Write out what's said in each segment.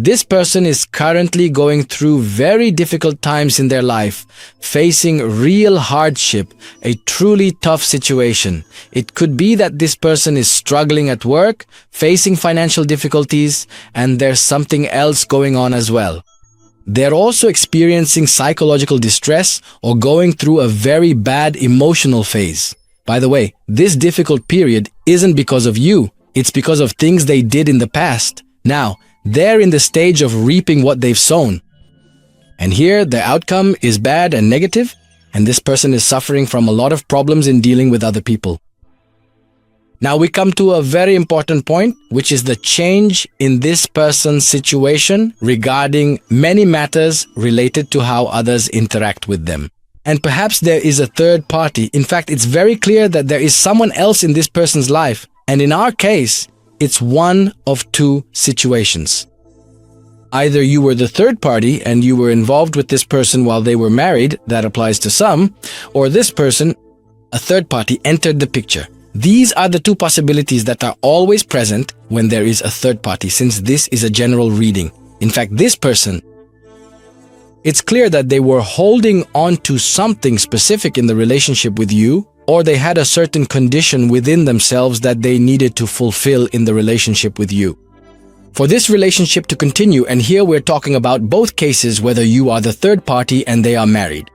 This person is currently going through very difficult times in their life, facing real hardship, a truly tough situation. It could be that this person is struggling at work, facing financial difficulties, and there's something else going on as well. They're also experiencing psychological distress or going through a very bad emotional phase. By the way, this difficult period isn't because of you, it's because of things they did in the past. Now, they're in the stage of reaping what they've sown. And here, the outcome is bad and negative, and this person is suffering from a lot of problems in dealing with other people. Now we come to a very important point, which is the change in this person's situation regarding many matters related to how others interact with them. And perhaps there is a third party. In fact, it's very clear that there is someone else in this person's life. And in our case, it's one of two situations. Either you were the third party and you were involved with this person while they were married, that applies to some, or this person, a third party, entered the picture. These are the two possibilities that are always present when there is a third party, since this is a general reading. In fact, this person, it's clear that they were holding on to something specific in the relationship with you, or they had a certain condition within themselves that they needed to fulfill in the relationship with you. For this relationship to continue, and here we're talking about both cases, whether you are the third party and they are married.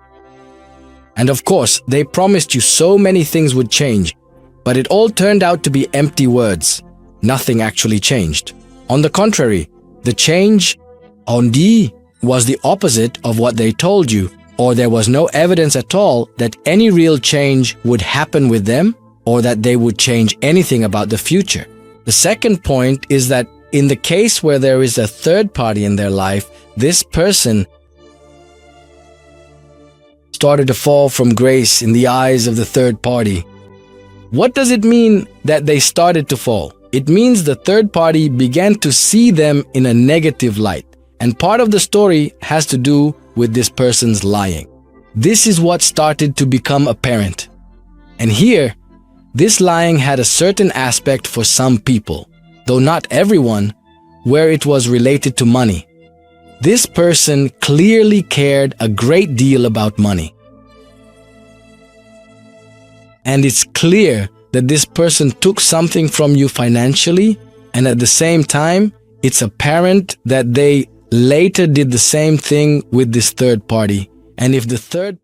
And of course, they promised you so many things would change, but it all turned out to be empty words. Nothing actually changed. On the contrary, the change was the opposite of what they told you, or there was no evidence at all that any real change would happen with them, or that they would change anything about the future. The second point is that in the case where there is a third party in their life, this person started to fall from grace in the eyes of the third party. What does it mean that they started to fall? It means the third party began to see them in a negative light. And part of the story has to do with this person's lying. This is what started to become apparent. And here, this lying had a certain aspect for some people, though not everyone, where it was related to money. This person clearly cared a great deal about money. And it's clear that this person took something from you financially, and at the same time, it's apparent that they later did the same thing with this third party. And if the third party